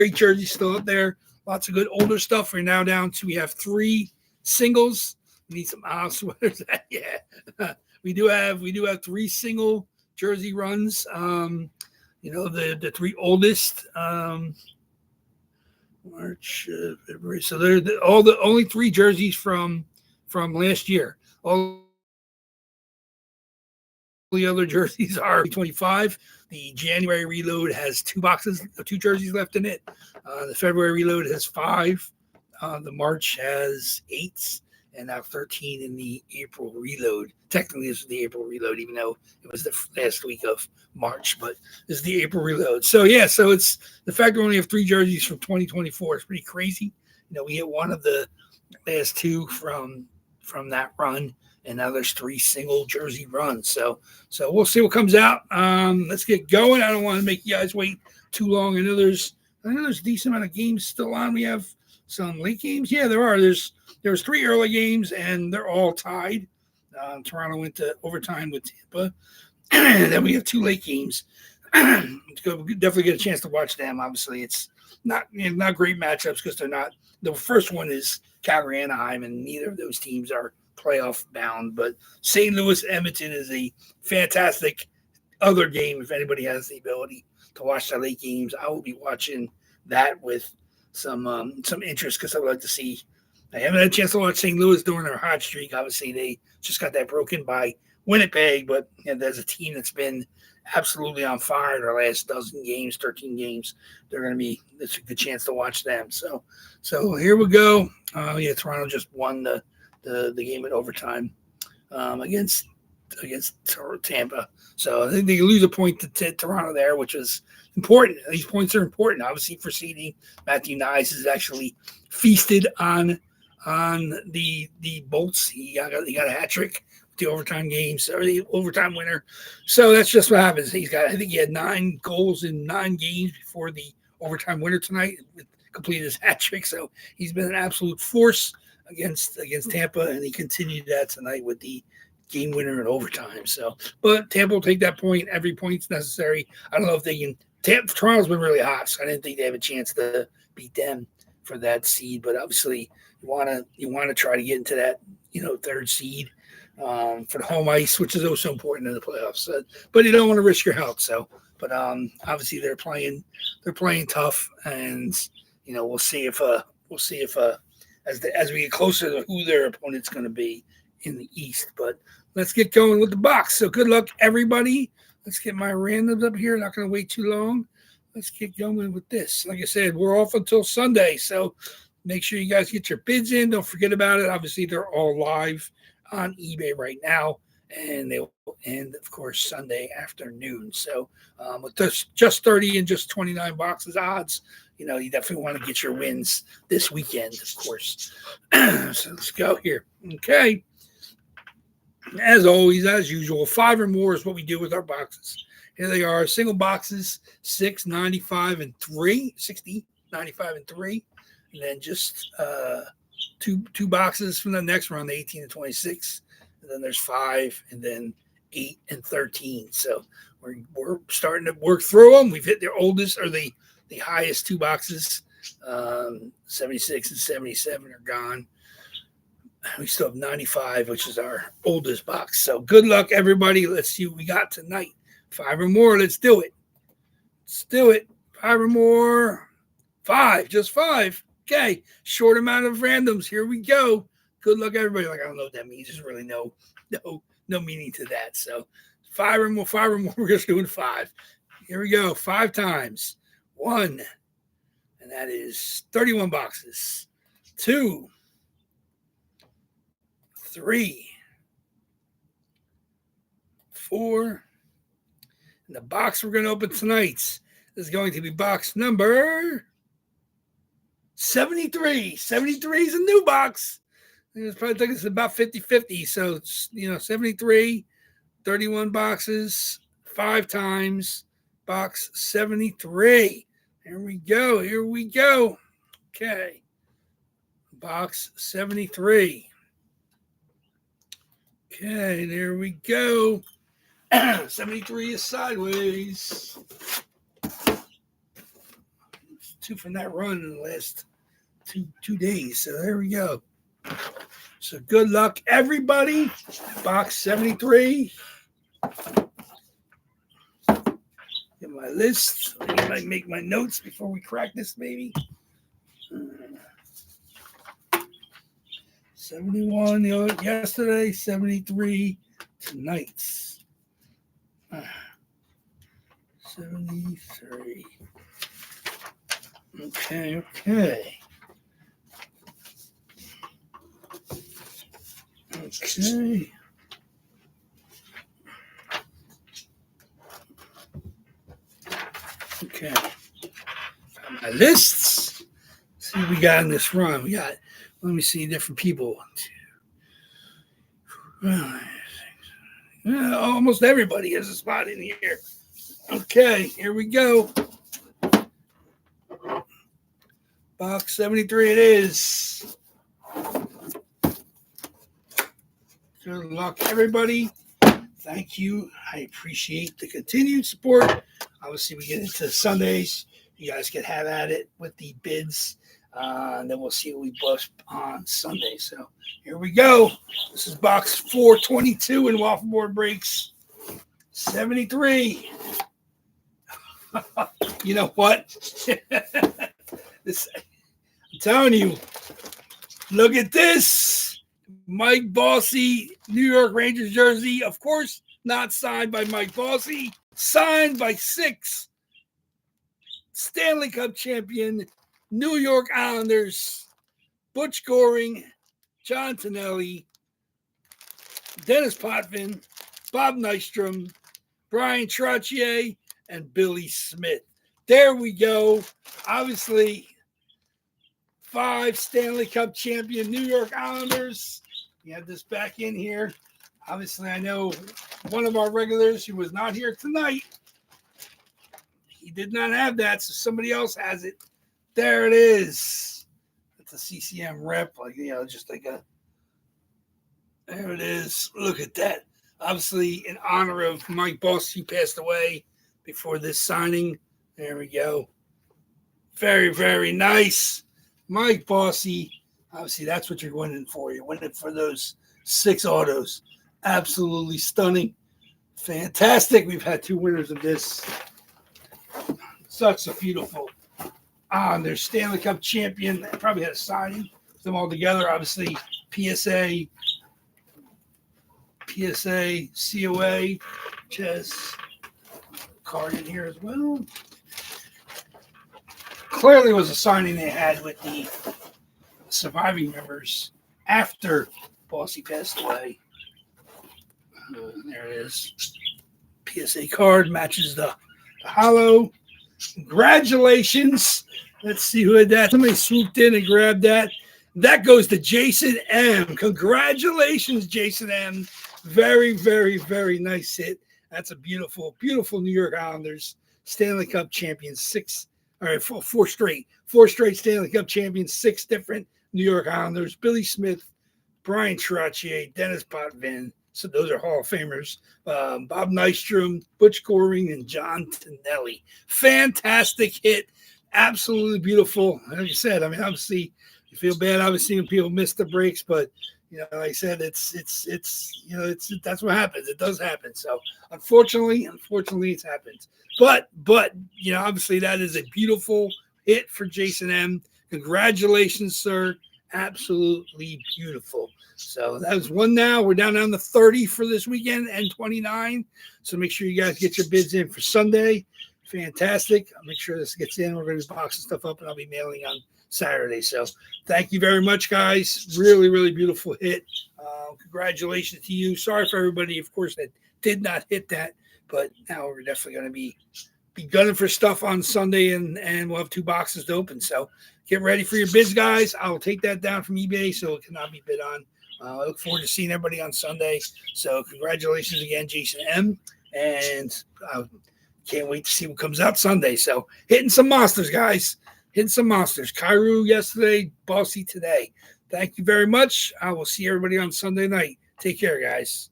great jerseys still out there. Lots of good older stuff. We're now down to, we have 3 singles. We need some sweaters. Yeah. we do have 3 single jersey runs. The 3 oldest. March, February. So they're the only 3 jerseys from last year. All the other jerseys are 25. The January reload has 2 jerseys left in it. The February reload has 5. The March has 8, and now 13 in the April reload. Technically, this is the April reload, even though it was the last week of March, but this is the April reload. So it's the fact we only have 3 jerseys from 2024 is pretty crazy. We hit one of the last 2 from that run, and now there's 3 single jersey runs. So we'll see what comes out. Let's get going. I don't want to make you guys wait too long. I know there's a decent amount of games still on. We have some late games. Yeah, there are. There's 3 early games, and they're all tied. Toronto went to overtime with Tampa. Then we have 2 late games. Definitely get a chance to watch them. Obviously, it's not great matchups because they're not. The first one is Calgary Anaheim, and neither of those teams are playoff bound. But St. Louis Edmonton is a fantastic other game. If anybody has the ability to watch the late games, I will be watching that with some interest because I would like to see. I haven't had a chance to watch St. Louis during their hot streak. Obviously, they just got that broken by Winnipeg, but there's a team that's been absolutely on fire in their last 13 games. It's a good chance to watch them. So here we go. Toronto just won the game in overtime against Tampa. So I think they lose a point to Toronto there, which is important. These points are important, obviously, for seeding. Matthew Nyes has actually feasted on the Bolts. He got a hat trick with the overtime games, or the overtime winner. So that's just what happens. I think he had 9 goals in 9 games before the overtime winner tonight, completed his hat trick. So he's been an absolute force against Tampa, and he continued that tonight with the game winner in overtime. So, but Tampa will take that point. Every point's necessary. I don't know if they can. Toronto's been really hot, so I didn't think they have a chance to beat them for that seed. But obviously, you want to try to get into that 3rd seed for the home ice, which is also important in the playoffs. But you don't want to risk your health. So, but obviously they're playing tough, and we'll see if as we get closer to who their opponent's going to be in the East. But let's get going with the box. So good luck, everybody. Let's get my randoms up here. Not going to wait too long. Let's get going with this. Like I said, we're off until Sunday, so make sure you guys get your bids in. Don't forget about it. Obviously, they're all live on eBay right now, and they will end, of course, Sunday afternoon. So with just 30 and just 29 boxes odds, you definitely want to get your wins this weekend, of course. So let's go here. Okay. As always, as usual, 5 or more is what we do with our boxes. Here they are, single boxes, 6, 95, and 3, 60, 95, and 3. And then just two boxes from the next round, the 18 and 26. And then there's 5, and then 8 and 13. So we're starting to work through them. We've hit their oldest, or the highest 2 boxes. 76 and 77 are gone. We still have 95, which is our oldest box. So good luck, everybody. Let's see what we got tonight. 5 or more. Let's do it. 5 or more. 5. Just 5. Okay. Short amount of randoms. Here we go. Good luck, everybody. I don't know what that means. There's really no meaning to that. So 5 or more. 5 or more. We're just doing 5. Here we go. 5 times. 1. And that is 31 boxes. 2. 3, 4, and the box we're going to open tonight is going to be box number 73. 73 is a new box. It's probably think it's about 50-50. So it's 73, 31 boxes, 5 times box 73. Here we go. Okay, box 73. Okay, there we go. 73 is sideways. two from that run in the last two days. So there we go. So good luck, everybody. Box 73. Get my list. I might make my notes before we crack this, maybe. 71 yesterday, 73 tonight. 73. Okay. Okay. Okay. Got my lists. See what we got in this run. We got, let me see, different people. Almost everybody has a spot in here. Okay, here we go. Box 73 it is. Good luck, everybody. Thank you. I appreciate the continued support. Obviously, we get into Sundays. You guys can have at it with the bids. And then we'll see what we bust on Sunday. So here we go. This is box 422 in WAFFLEBOARD Breaks 73. You know what? I'm telling you, look at this. Mike Bossy, New York Rangers jersey. Of course, not signed by Mike Bossy. Signed by 6 Stanley Cup champion New York Islanders, Butch Goring, John Tonelli, Dennis Potvin, Bob Nystrom, Brian Trottier, and Billy Smith. There we go. Obviously, 5 Stanley Cup champion New York Islanders. We have this back in here. Obviously, I know one of our regulars who was not here tonight. He did not have that, so somebody else has it. There it is. It's a CCM rep, just like a. There it is. Look at that. Obviously, in honor of Mike Bossy, who passed away before this signing. There we go. Very, very nice. Mike Bossy. Obviously, that's what you're winning for. You're winning for those 6 autos. Absolutely stunning. Fantastic. We've had 2 winners of this. Such a beautiful. Their Stanley Cup champion. They probably had a signing. Put them all together. Obviously, PSA, COA, which has a card in here as well. Clearly was a signing they had with the surviving members after Bossy passed away. There it is. PSA card matches the holo. Congratulations. Let's see who had that. Somebody swooped in and grabbed that. That goes to Jason M. Congratulations, Jason M. Very, very, very nice hit. That's a beautiful, beautiful New York Islanders Stanley Cup champions. 4 straight Stanley Cup champions, 6 different New York Islanders. Billy Smith, Brian Trottier, Dennis Potvin. So those are Hall of Famers. Bob Nystrom, Butch Goring, and John Tonelli. Fantastic hit. Absolutely beautiful. Like you said, obviously you feel bad obviously when people miss the breaks, but like I said, it's that's what happens. It does happen. So unfortunately it's happened. But obviously that is a beautiful hit for Jason M. Congratulations, sir. Absolutely beautiful. So that was 1 now. We're down to 30 for this weekend and 29. So make sure you guys get your bids in for Sunday. Fantastic. I'll make sure this gets in. We're going to be boxing stuff up, and I'll be mailing on Saturday. So thank you very much, guys. Really, really beautiful hit. Congratulations to you. Sorry for everybody, of course, that did not hit that. But now we're definitely going to be gunning for stuff on Sunday, and we'll have 2 boxes to open. So get ready for your bids, guys. I'll take that down from eBay so it cannot be bid on. I look forward to seeing everybody on Sunday. So congratulations again, Jason M. And can't wait to see what comes out Sunday. So hitting some monsters, guys. Hitting some monsters. Kairu yesterday, Bossy today. Thank you very much. I will see everybody on Sunday night. Take care, guys.